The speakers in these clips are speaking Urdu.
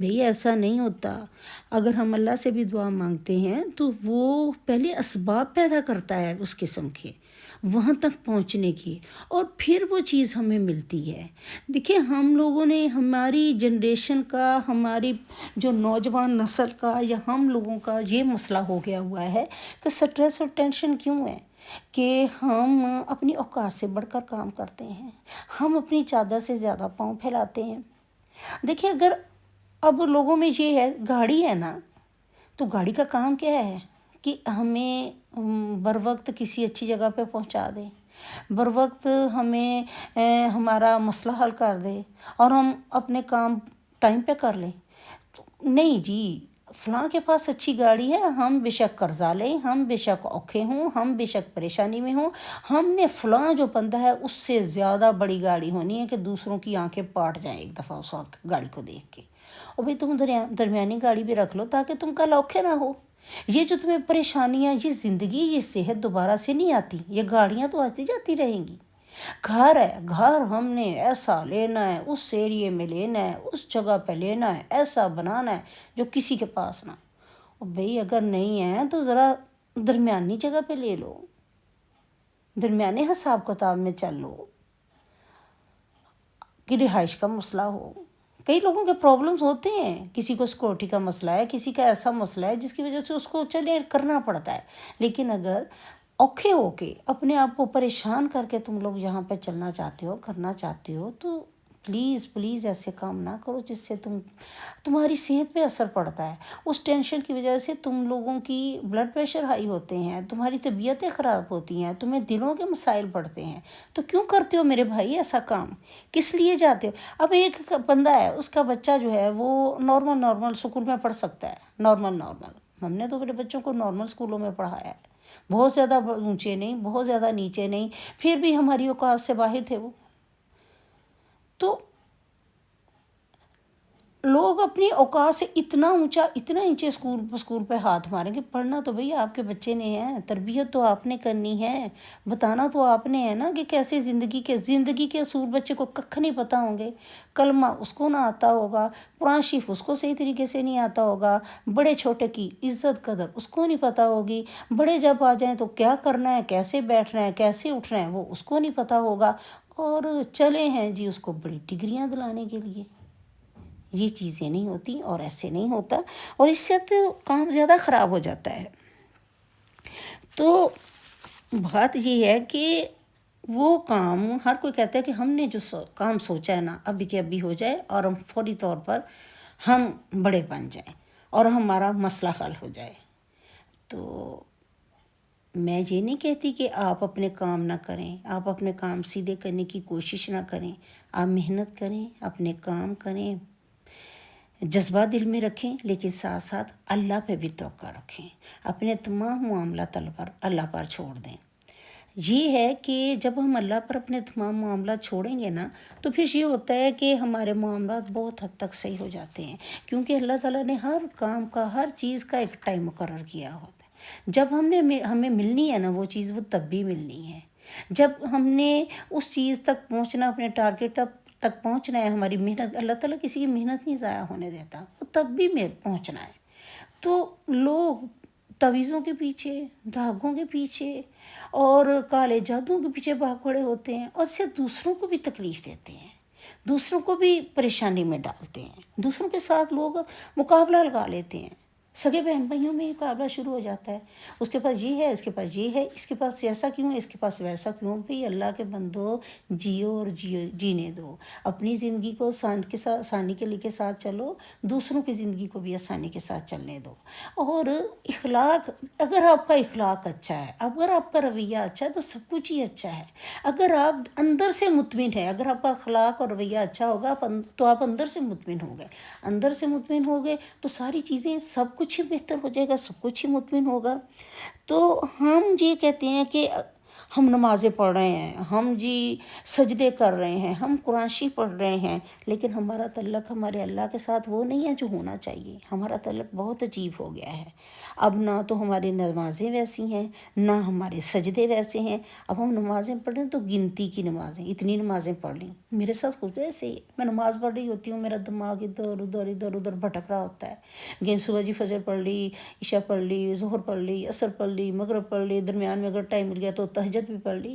بھئی ایسا نہیں ہوتا. اگر ہم اللہ سے بھی دعا مانگتے ہیں تو وہ پہلے اسباب پیدا کرتا ہے اس قسم کے وہاں تک پہنچنے کی، اور پھر وہ چیز ہمیں ملتی ہے. دیکھیں ہم لوگوں نے، ہماری جنریشن کا، ہماری جو نوجوان نسل کا یا ہم لوگوں کا یہ مسئلہ ہو گیا ہوا ہے کہ سٹریس اور ٹینشن کیوں ہے کہ ہم اپنی اوقات سے بڑھ کر کام کرتے ہیں، ہم اپنی چادر سے زیادہ پاؤں پھیلاتے ہیں. دیکھیں اگر اب لوگوں میں یہ ہے، گاڑی ہے نا، تو گاڑی کا کام کیا ہے کہ ہمیں بر وقت کسی اچھی جگہ پہ پہنچا دے، بر وقت ہمیں ہمارا مسئلہ حل کر دے اور ہم اپنے کام ٹائم پہ کر لیں. نہیں جی، فلاں کے پاس اچھی گاڑی ہے، ہم بے شک قرضہ لیں، ہم بے شک اوکھے ہوں، ہم بے شک پریشانی میں ہوں، ہم نے فلاں جو بندہ ہے اس سے زیادہ بڑی گاڑی ہونی ہے کہ دوسروں کی آنکھیں پاٹ جائیں ایک دفعہ اس گاڑی کو دیکھ کے. اور بھئی تم درمیانی گاڑی بھی رکھ لو تاکہ تم کل اوکھے نہ ہو. یہ جو تمہیں پریشانیاں، یہ زندگی، یہ صحت دوبارہ سے نہیں آتی، یہ گاڑیاں تو آتی جاتی رہیں گی. گھر ہے، گھر ہم نے ایسا لینا ہے، اس ایریے میں لینا ہے، اس جگہ پہ لینا ہے، ایسا بنانا ہے جو کسی کے پاس نہ. اور بھئی اگر نہیں ہے تو ذرا درمیانی جگہ پہ لے لو، درمیانے حساب کتاب میں چل لو کہ رہائش کا مسئلہ ہو. کئی لوگوں کے پرابلمز ہوتے ہیں، کسی کو سیکورٹی کا مسئلہ ہے، کسی کا ایسا مسئلہ ہے جس کی وجہ سے اس کو چلے کرنا پڑتا ہے. لیکن اگر اوکھے ہو کے اپنے آپ کو پریشان کر کے تم لوگ یہاں پہ چلنا چاہتے ہو، کرنا چاہتے ہو، تو پلیز پلیز ایسے کام نہ کرو جس سے تمہاری صحت پہ اثر پڑتا ہے. اس ٹینشن کی وجہ سے تم لوگوں کی بلڈ پریشر ہائی ہوتے ہیں، تمہاری طبیعتیں خراب ہوتی ہیں، تمہیں دلوں کے مسائل بڑھتے ہیں. تو کیوں کرتے ہو میرے بھائی ایسا کام؟ کس لیے جاتے ہو؟ اب ایک بندہ ہے، اس کا بچہ جو ہے وہ نارمل سکول میں پڑھ سکتا ہے، نارمل. ہم نے تو میرے بچوں کو نارمل سکولوں میں پڑھایا ہے، بہت زیادہ اونچے نہیں، بہت زیادہ نیچے نہیں، پھر بھی ہماری اوقات سے باہر تھے وہ. تو لوگ اپنی اوقات سے اتنا اونچا، اتنا نیچے اسکول پہ ہاتھ ماریں گے. پڑھنا تو بھئی آپ کے بچے نے ہے، تربیت تو آپ نے کرنی ہے، بتانا تو آپ نے ہے نا کہ کیسے زندگی کے اصول بچے کو ککھ نہیں پتہ ہوں گے. کلمہ اس کو نہ آتا ہوگا، قرآن شریف اس کو صحیح طریقے سے نہیں آتا ہوگا، بڑے چھوٹے کی عزت قدر اس کو نہیں پتہ ہوگی، بڑے جب آ جائیں تو کیا کرنا ہے، کیسے بیٹھنا ہے، کیسے اٹھنا ہے، وہ اس کو نہیں پتہ ہوگا. اور چلے ہیں جی اس کو بڑی ڈگریاں دلانے کے لیے. یہ چیزیں نہیں ہوتی اور ایسے نہیں ہوتا، اور اس سے تو کام زیادہ خراب ہو جاتا ہے. تو بات یہ ہے کہ وہ کام ہر کوئی کہتا ہے کہ ہم نے جو کام سوچا ہے نا ابھی کے ابھی ہو جائے اور ہم فوری طور پر ہم بڑے بن جائیں اور ہمارا مسئلہ حل ہو جائے. تو میں یہ نہیں کہتی کہ آپ اپنے کام نہ کریں، آپ اپنے کام سیدھے کرنے کی کوشش نہ کریں. آپ محنت کریں، اپنے کام کریں، جذبہ دل میں رکھیں، لیکن ساتھ ساتھ اللہ پہ بھی توقع رکھیں. اپنے تمام معاملات اللہ پر چھوڑ دیں. یہ ہے کہ جب ہم اللہ پر اپنے تمام معاملات چھوڑیں گے نا تو پھر یہ ہوتا ہے کہ ہمارے معاملات بہت حد تک صحیح ہو جاتے ہیں، کیونکہ اللہ تعالیٰ نے ہر کام کا، ہر چیز کا ایک ٹائم مقرر کیا ہوتا ہے. جب ہمیں ملنی ہے نا وہ چیز، وہ تب بھی ملنی ہے. جب ہم نے اس چیز تک پہنچنا، اپنے ٹارگیٹ تک پہنچنا ہے، ہماری محنت، اللہ تعالیٰ کسی کی محنت نہیں ضائع ہونے دیتا، وہ تب بھی پہنچنا ہے. تو لوگ تعویذوں کے پیچھے، دھاگوں کے پیچھے اور کالے جادوں کے پیچھے بھاگ کھڑے ہوتے ہیں، اور اس سے دوسروں کو بھی تکلیف دیتے ہیں، دوسروں کو بھی پریشانی میں ڈالتے ہیں. دوسروں کے ساتھ لوگ مقابلہ لگا لیتے ہیں. سگے بہن بھائیوں میں مقابلہ شروع ہو جاتا ہے، اس کے پاس یہ ہے، اس کے پاس یہ ہے، اس کے پاس ایسا کیوں ہے، اس کے پاس ویسا کیوں. بھئی اللہ کے بندو، جیو اور جینے دو. اپنی زندگی کو آسانی کے ساتھ چلو، دوسروں کی زندگی کو بھی آسانی کے ساتھ چلنے دو. اور اخلاق، اگر آپ کا اخلاق اچھا ہے، اگر آپ کا رویہ اچھا ہے تو سب کچھ ہی اچھا ہے. اگر آپ اندر سے مطمئن ہیں، اگر آپ کا اخلاق اور رویہ اچھا ہوگا تو آپ اندر سے مطمئن ہو گئے. اندر سے مطمئن ہو گئے تو ساری چیزیں، سب کچھ ہی بہتر ہو جائے گا، سب کچھ ہی مطمئن ہوگا. تو ہم یہ کہتے ہیں کہ ہم نمازیں پڑھ رہے ہیں، ہم جی سجدے کر رہے ہیں، ہم قرآن شریف پڑھ رہے ہیں، لیکن ہمارا تعلق ہمارے اللہ کے ساتھ وہ نہیں ہے جو ہونا چاہیے۔ ہمارا تعلق بہت عجیب ہو گیا ہے۔ اب نہ تو ہماری نمازیں ویسی ہیں، نہ ہمارے سجدے ویسے ہیں۔ اب ہم نمازیں پڑھ رہے ہیں تو گنتی کی نمازیں، اتنی نمازیں پڑھ لیں۔ میرے ساتھ خود ایسے ہی، میں نماز پڑھ رہی ہوتی ہوں، میرا دماغ ادھر ادھر بھٹک رہا ہوتا ہے۔ صبح جی فجر پڑھ لی، عشاء پڑھ لی، ظہر پڑھ لی، عصر پڑھ لی، مغرب پڑھ لی، درمیان میں اگر ٹائم مل گیا تو تہجد بھی پڑھ لی۔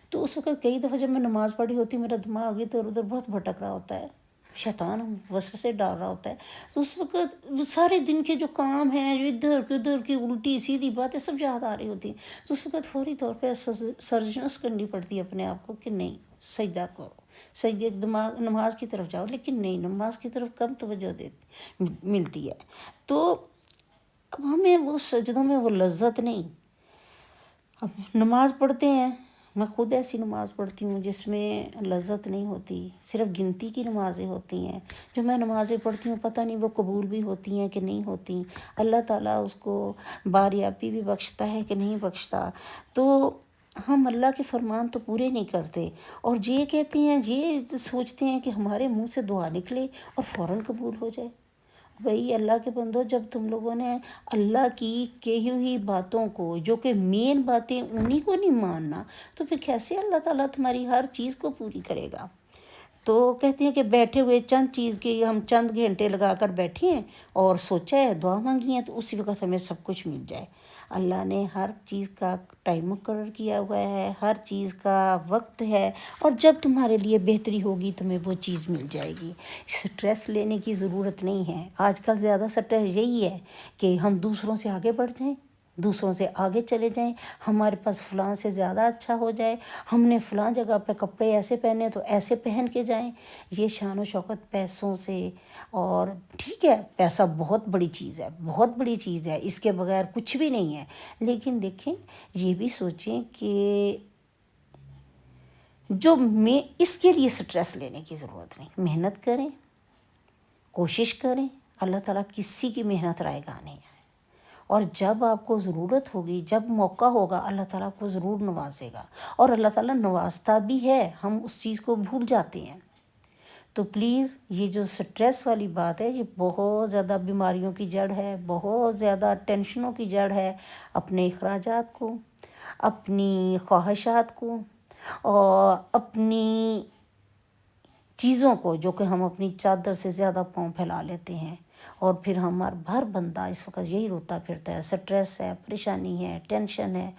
تو اس وقت کئی دفعہ جب میں نماز پڑھی ہوتی ہوں، میرا دماغ ادھر ادھر بہت بھٹک رہا ہوتا ہے، شیطان وسوسے ڈال رہا ہوتا ہے۔ تو اس وقت سارے دن کے جو کام ہیں، جو ادھر ادھر کی الٹی سیدھی باتیں سب یاد آ رہی ہوتی ہیں۔ تو اس وقت فوری طور پہ سرجنس کرنی پڑتی ہے اپنے آپ کو کہ نہیں، سجدہ کرو، سجدے دماغ نماز کی طرف جاؤ، لیکن نہیں، نماز کی طرف کم توجہ ملتی ہے۔ تو اب ہمیں وہ سجدوں میں وہ لذت نہیں۔ اب نماز پڑھتے ہیں، میں خود ایسی نماز پڑھتی ہوں جس میں لذت نہیں ہوتی، صرف گنتی کی نمازیں ہوتی ہیں۔ جو میں نمازیں پڑھتی ہوں پتہ نہیں وہ قبول بھی ہوتی ہیں کہ نہیں ہوتی، اللہ تعالیٰ اس کو باریابی بھی بخشتا ہے کہ نہیں بخشتا۔ تو ہم اللہ کے فرمان تو پورے نہیں کرتے، اور یہ کہتے ہیں، یہ سوچتے ہیں کہ ہمارے منہ سے دعا نکلے اور فوراً قبول ہو جائے۔ بھئی اللہ کے بندو، جب تم لوگوں نے اللہ کی کہی ہوئی باتوں کو، جو کہ مین باتیں، انہی کو نہیں ماننا، تو پھر کیسے اللہ تعالیٰ تمہاری ہر چیز کو پوری کرے گا؟ تو کہتے ہیں کہ بیٹھے ہوئے چند چیز کے ہم چند گھنٹے لگا کر بیٹھے ہیں اور سوچا ہے، دعا مانگی ہے، تو اسی وقت ہمیں سب کچھ مل جائے۔ اللہ نے ہر چیز کا ٹائم مقرر کیا ہوا ہے، ہر چیز کا وقت ہے، اور جب تمہارے لیے بہتری ہوگی تمہیں وہ چیز مل جائے گی۔ سٹریس لینے کی ضرورت نہیں ہے۔ آج کل زیادہ سٹریس یہی ہے کہ ہم دوسروں سے آگے بڑھ جائیں، دوسروں سے آگے چلے جائیں، ہمارے پاس فلاں سے زیادہ اچھا ہو جائے، ہم نے فلاں جگہ پہ کپڑے ایسے پہنے تو ایسے پہن کے جائیں۔ یہ شان و شوکت پیسوں سے، اور ٹھیک ہے پیسہ بہت بڑی چیز ہے، بہت بڑی چیز ہے، اس کے بغیر کچھ بھی نہیں ہے، لیکن دیکھیں یہ بھی سوچیں کہ جو میں اس کے لیے سٹریس لینے کی ضرورت نہیں۔ محنت کریں، کوشش کریں، اللہ تعالیٰ کسی کی محنت رائے گا نہیں ہے، اور جب آپ کو ضرورت ہوگی، جب موقع ہوگا، اللہ تعالیٰ آپ کو ضرور نوازے گا، اور اللہ تعالیٰ نوازتا بھی ہے، ہم اس چیز کو بھول جاتے ہیں۔ تو پلیز یہ جو سٹریس والی بات ہے، یہ بہت زیادہ بیماریوں کی جڑ ہے، بہت زیادہ ٹینشنوں کی جڑ ہے۔ اپنے اخراجات کو، اپنی خواہشات کو، اور اپنی چیزوں کو، جو کہ ہم اپنی چادر سے زیادہ پاؤں پھیلا لیتے ہیں، اور پھر ہمارا ہر بندہ اس وقت یہی روتا پھرتا ہے، سٹریس ہے، پریشانی ہے، ٹینشن ہے۔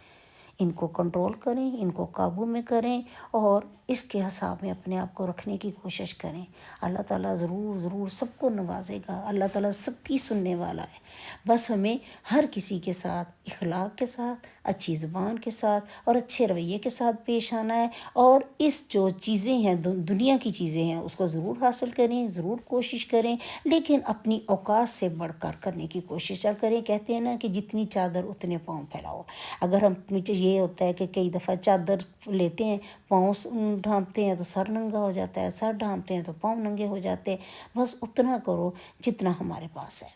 ان کو کنٹرول کریں، ان کو قابو میں کریں، اور اس کے حساب میں اپنے آپ کو رکھنے کی کوشش کریں۔ اللہ تعالیٰ ضرور ضرور سب کو نوازے گا، اللہ تعالیٰ سب کی سننے والا ہے۔ بس ہمیں ہر کسی کے ساتھ اخلاق کے ساتھ، اچھی زبان کے ساتھ اور اچھے رویے کے ساتھ پیش آنا ہے، اور اس جو چیزیں ہیں، دنیا کی چیزیں ہیں، اس کو ضرور حاصل کریں، ضرور کوشش کریں، لیکن اپنی اوقات سے بڑھ کر کرنے کی کوشش نہ کریں۔ کہتے ہیں نا کہ جتنی چادر اتنے پاؤں پھیلاؤ۔ اگر ہم مجھے یہ ہوتا ہے کہ کئی دفعہ چادر لیتے ہیں، پاؤں ڈھانپتے ہیں تو سر ننگا ہو جاتا ہے، سر ڈھانپتے ہیں تو پاؤں ننگے ہو جاتے ہیں۔ بس اتنا کرو جتنا ہمارے پاس ہے۔